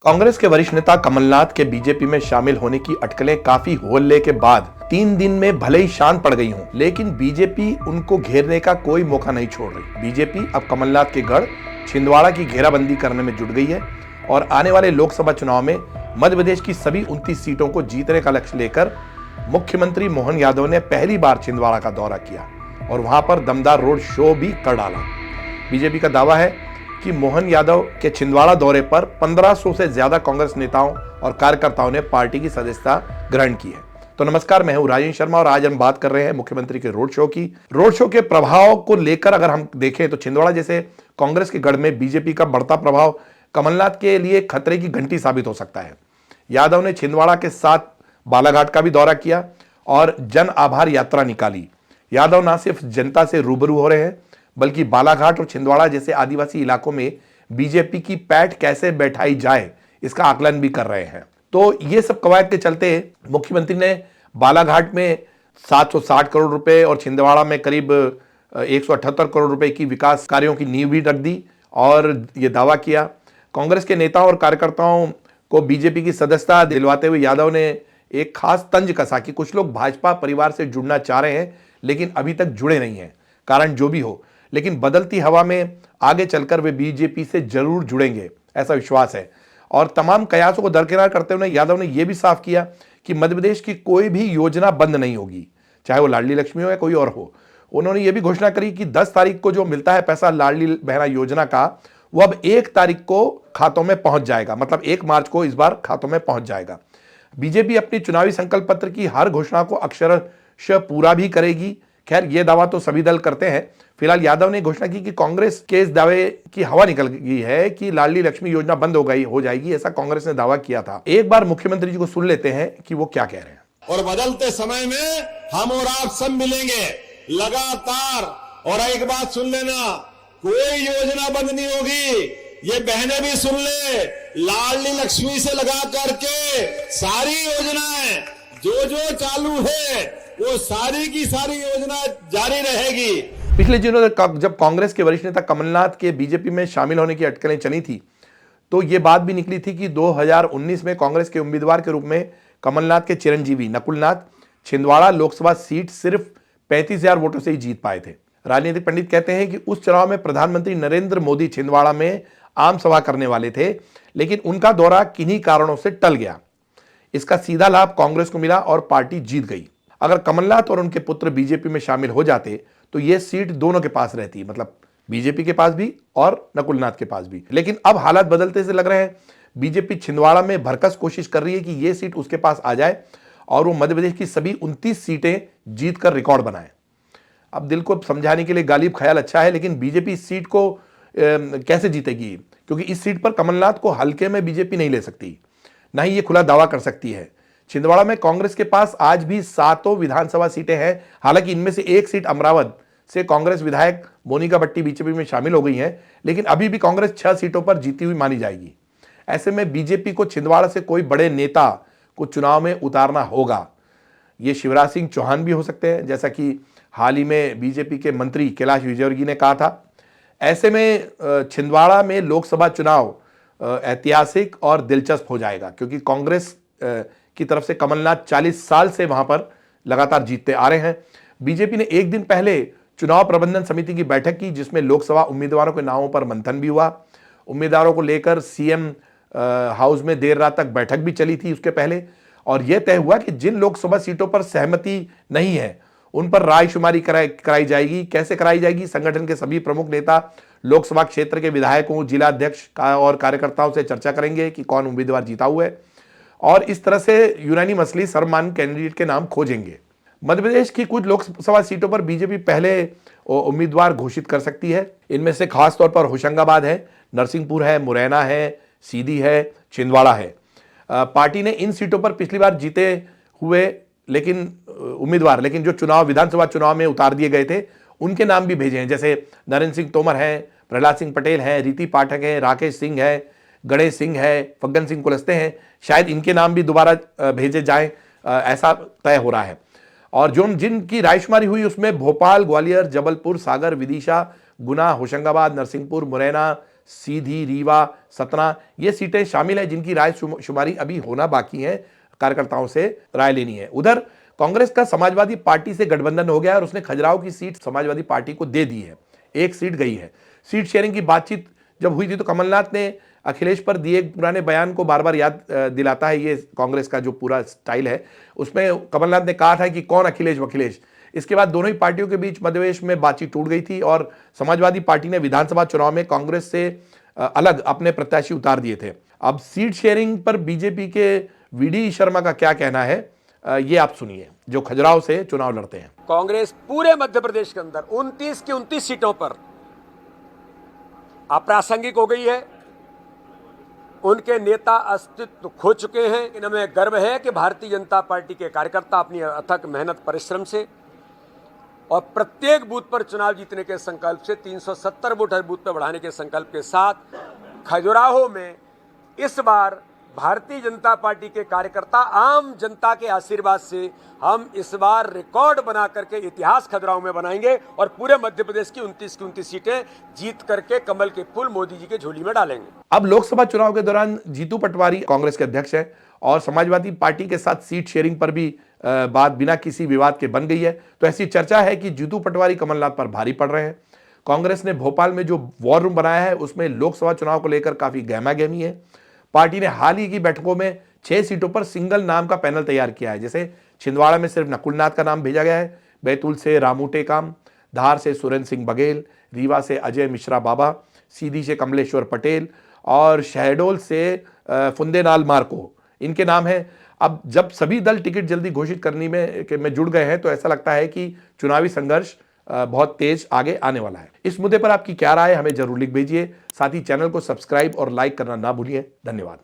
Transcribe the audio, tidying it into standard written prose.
कांग्रेस के वरिष्ठ नेता कमलनाथ के बीजेपी में शामिल होने की अटकलें काफी होल्ले के बाद 3 दिन में भले ही शांत पड़ गई हों, लेकिन बीजेपी उनको घेरने का कोई मौका नहीं छोड़ रही। बीजेपी अब कमलनाथ के गढ़ छिंदवाड़ा की घेराबंदी करने में जुट गई है और आने वाले लोकसभा चुनाव में मध्य प्रदेश की सभी 29 सीटों को जीतने का लक्ष्य लेकर मुख्यमंत्री मोहन यादव ने पहली बार छिंदवाड़ा का दौरा किया और वहां पर दमदार रोड शो भी कर डाला। बीजेपी का दावा है कि मोहन यादव के छिंदवाड़ा दौरे पर 1500 से ज्यादा कांग्रेस नेताओं और कार्यकर्ताओं ने पार्टी की सदस्यता ग्रहण की है। तो नमस्कार, मैं हूं राजेंद्र शर्मा और आज हम बात कर रहे हैं मुख्यमंत्री के रोड शो की। रोड शो के प्रभाव को लेकर अगर हम देखें तो छिंदवाड़ा जैसे कांग्रेस के गढ़ में बीजेपी का बढ़ता प्रभाव कमलनाथ के लिए खतरे की घंटी साबित हो सकता है। यादव ने छिंदवाड़ा के साथ बालाघाट का भी दौरा किया और जन आभार यात्रा निकाली। यादव न सिर्फ जनता से रूबरू हो रहे हैं बल्कि बालाघाट और छिंदवाड़ा जैसे आदिवासी इलाकों में बीजेपी की पैठ कैसे बैठाई जाए इसका आकलन भी कर रहे हैं। तो ये सब कवायद के चलते मुख्यमंत्री ने बालाघाट में 760 करोड़ रुपए और छिंदवाड़ा में करीब 178 करोड़ रुपए की विकास कार्यों की नींव भी रख दी और ये दावा किया। कांग्रेस के नेताओं और कार्यकर्ताओं को बीजेपी की सदस्यता दिलवाते हुए यादव ने एक खास तंज कसा कि कुछ लोग भाजपा परिवार से जुड़ना चाह रहे हैं लेकिन अभी तक जुड़े नहीं हैं। कारण जो भी हो, लेकिन बदलती हवा में आगे चलकर वे बीजेपी से जरूर जुड़ेंगे, ऐसा विश्वास है। और तमाम कयासों को दरकिनार करते हुए यादव ने यह भी साफ किया कि मध्य प्रदेश की कोई भी योजना बंद नहीं होगी, चाहे वो लाडली लक्ष्मी हो या कोई और हो। उन्होंने यह भी घोषणा करी कि 10 तारीख को जो मिलता है पैसा लाडली बहना योजना का, वो अब 1 तारीख को खातों में पहुंच जाएगा, मतलब 1 मार्च को इस बार खातों में पहुंच जाएगा। बीजेपी अपनी चुनावी संकल्प पत्र की हर घोषणा को अक्षरशः पूरा भी करेगी। खैर, यह दावा तो सभी दल करते हैं। फिलहाल यादव ने घोषणा की कि कांग्रेस के इस दावे की हवा निकल गई है कि लाडली लक्ष्मी योजना बंद हो जाएगी, ऐसा कांग्रेस ने दावा किया था। एक बार मुख्यमंत्री जी को सुन लेते हैं कि वो क्या कह रहे हैं। और बदलते समय में हम और आप सब मिलेंगे लगातार। और एक बात सुन लेना, कोई योजना बंद नहीं होगी। ये बहनें भी सुन ले, लाडली लक्ष्मी से लगा करके सारी योजनाएं जो चालू है वो सारी की सारी योजना जारी रहेगी। पिछले दिनों जब कांग्रेस के वरिष्ठ नेता कमलनाथ के बीजेपी में शामिल होने की अटकलें चली थी तो यह बात भी निकली थी कि 2019 में कांग्रेस के उम्मीदवार के रूप में कमलनाथ के चिरंजीवी नकुलनाथ छिंदवाड़ा लोकसभा सीट सिर्फ 35,000 वोटों से ही जीत पाए थे। राजनीतिक पंडित कहते हैं कि उस चुनाव में प्रधानमंत्री नरेंद्र मोदी छिंदवाड़ा में आम सभा करने वाले थे, लेकिन उनका दौरा किन्हीं कारणों से टल गया। इसका सीधा लाभ कांग्रेस को मिला और पार्टी जीत गई। अगर कमलनाथ और उनके पुत्र बीजेपी में शामिल हो जाते तो यह सीट दोनों के पास रहती, मतलब बीजेपी के पास भी और नकुलनाथ के पास भी। लेकिन अब हालात बदलते से लग रहे हैं। बीजेपी छिंदवाड़ा में भरकस कोशिश कर रही है कि यह सीट उसके पास आ जाए और वो मध्य प्रदेश की सभी 29 सीटें जीतकर रिकॉर्ड बनाए। अब दिल को समझाने के लिए गालिब ख्याल अच्छा है, लेकिन बीजेपी इस सीट को कैसे जीतेगी? क्योंकि इस सीट पर कमलनाथ को हल्के में बीजेपी नहीं ले सकती, ना ही ये खुला दावा कर सकती है। छिंदवाड़ा में कांग्रेस के पास आज भी 7 विधानसभा सीटें हैं। हालांकि इनमें से 1 सीट अमरावत से कांग्रेस विधायक मोनिका भट्टी बीजेपी में शामिल हो गई हैं, लेकिन अभी भी कांग्रेस 6 सीटों पर जीती हुई मानी जाएगी। ऐसे में बीजेपी को छिंदवाड़ा से कोई बड़े नेता को चुनाव में उतारना होगा। ये शिवराज सिंह चौहान भी हो सकते हैं, जैसा कि हाल ही में बीजेपी के मंत्री कैलाश विजयवर्गीय ने कहा था। ऐसे में छिंदवाड़ा में लोकसभा चुनाव ऐतिहासिक और दिलचस्प हो जाएगा, क्योंकि कांग्रेस की तरफ से कमलनाथ 40 साल से वहां पर लगातार जीतते आ रहे हैं। बीजेपी ने एक दिन पहले चुनाव प्रबंधन समिति की बैठक की, जिसमें लोकसभा उम्मीदवारों के नामों पर मंथन भी हुआ। उम्मीदवारों को लेकर सीएम हाउस में देर रात तक बैठक भी चली थी उसके पहले, और यह तय हुआ कि जिन लोकसभा सीटों पर सहमति नहीं है उन पर रायशुमारी कराई जाएगी। कैसे कराई जाएगी? संगठन के सभी प्रमुख नेता लोकसभा क्षेत्र के विधायकों, जिला अध्यक्ष और कार्यकर्ताओं से चर्चा करेंगे कि कौन उम्मीदवार जीता हुआ है और इस तरह से यूनानिमसली सर्वमान्य कैंडिडेट के नाम खोजेंगे। मध्य प्रदेश की कुछ लोकसभा सीटों पर बीजेपी पहले उम्मीदवार घोषित कर सकती है। इनमें से खासतौर पर होशंगाबाद है, नरसिंहपुर है, मुरैना है, सीधी है, छिंदवाड़ा है। पार्टी ने इन सीटों पर पिछली बार जीते हुए उम्मीदवार लेकिन जो विधानसभा चुनाव में उतार दिए गए थे उनके नाम भी भेजे हैं, जैसे नरेंद्र सिंह तोमर हैं, प्रहलाद सिंह पटेल हैं, रीति पाठक हैं, राकेश सिंह है, गणेश सिंह है, फग्गन सिंह कुलस्ते हैं। शायद इनके नाम भी दोबारा भेजे जाएं, ऐसा तय हो रहा है। और जिनकी रायशुमारी हुई उसमें भोपाल, ग्वालियर, जबलपुर, सागर, विदिशा, गुना, होशंगाबाद, नरसिंहपुर, मुरैना, सीधी, रीवा, सतना, ये सीटें शामिल हैं जिनकी राय शुमारी अभी होना बाकी है, कार्यकर्ताओं से राय लेनी है। उधर कांग्रेस का समाजवादी पार्टी से गठबंधन हो गया और उसने खजुराहो की सीट समाजवादी पार्टी को दे दी है, एक सीट गई है। सीट शेयरिंग की बातचीत जब हुई थी तो कमलनाथ ने अखिलेश पर दिए पुराने बयान को बार बार याद दिलाता है, ये कांग्रेस का जो पूरा स्टाइल है। उसमें कमलनाथ ने कहा था कि कौन अखिलेश वखिलेश। इसके बाद दोनों ही पार्टियों के बीच मध्यप्रदेश में बातचीत टूट गई थी और समाजवादी पार्टी ने विधानसभा चुनाव में कांग्रेस से अलग अपने प्रत्याशी उतार दिए थे। अब सीट शेयरिंग पर बीजेपी के वीडी शर्मा का क्या कहना है, ये आप सुनिए, जो खजुराहो से चुनाव लड़ते हैं। कांग्रेस पूरे मध्य प्रदेश के अंदर 29 की 29 सीटों पर अप्रासंगिक हो गई है। उनके नेता अस्तित्व खो चुके हैं। इनमें गर्व है कि भारतीय जनता पार्टी के कार्यकर्ता अपनी अथक मेहनत परिश्रम से और प्रत्येक बूथ पर चुनाव जीतने के संकल्प से 370 वोट हर बूथ पर बढ़ाने के संकल्प के साथ खजुराहो में इस बार भारतीय जनता पार्टी के कार्यकर्ता आम जनता के आशीर्वाद से हम इस बार रिकॉर्ड बना करके इतिहास खजुराहो में बनाएंगे और पूरे मध्य प्रदेश की 29 की 29 सीटें जीत करके कमल के फूल मोदी जी के झोली में डालेंगे। अब लोकसभा चुनाव के दौरान जीतू पटवारी कांग्रेस के अध्यक्ष हैं और समाजवादी पार्टी के साथ सीट शेयरिंग पर भी बात बिना किसी विवाद के बन गई है। तो ऐसी चर्चा है कि जीतू पटवारी कमलनाथ पर भारी पड़ रहे हैं। कांग्रेस ने भोपाल में जो वॉर रूम बनाया है उसमें लोकसभा चुनाव को लेकर काफी गहमा गहमी है। पार्टी ने हाल ही की बैठकों में 6 सीटों पर सिंगल नाम का पैनल तैयार किया है। जैसे छिंदवाड़ा में सिर्फ नकुलनाथ का नाम भेजा गया है, बैतूल से रामू टेकाम, धार से सुरेंद्र सिंह बघेल, रीवा से अजय मिश्रा बाबा, सीधी से कमलेश्वर पटेल और शहडोल से फुंदेनाल मार्को, इनके नाम हैं। अब जब सभी दल टिकट जल्दी घोषित करने में जुड़ गए हैं तो ऐसा लगता है कि चुनावी संघर्ष बहुत तेज आगे आने वाला है। इस मुद्दे पर आपकी क्या राय है, हमें जरूर लिख भेजिए। साथ ही चैनल को सब्सक्राइब और लाइक करना ना भूलिए। धन्यवाद।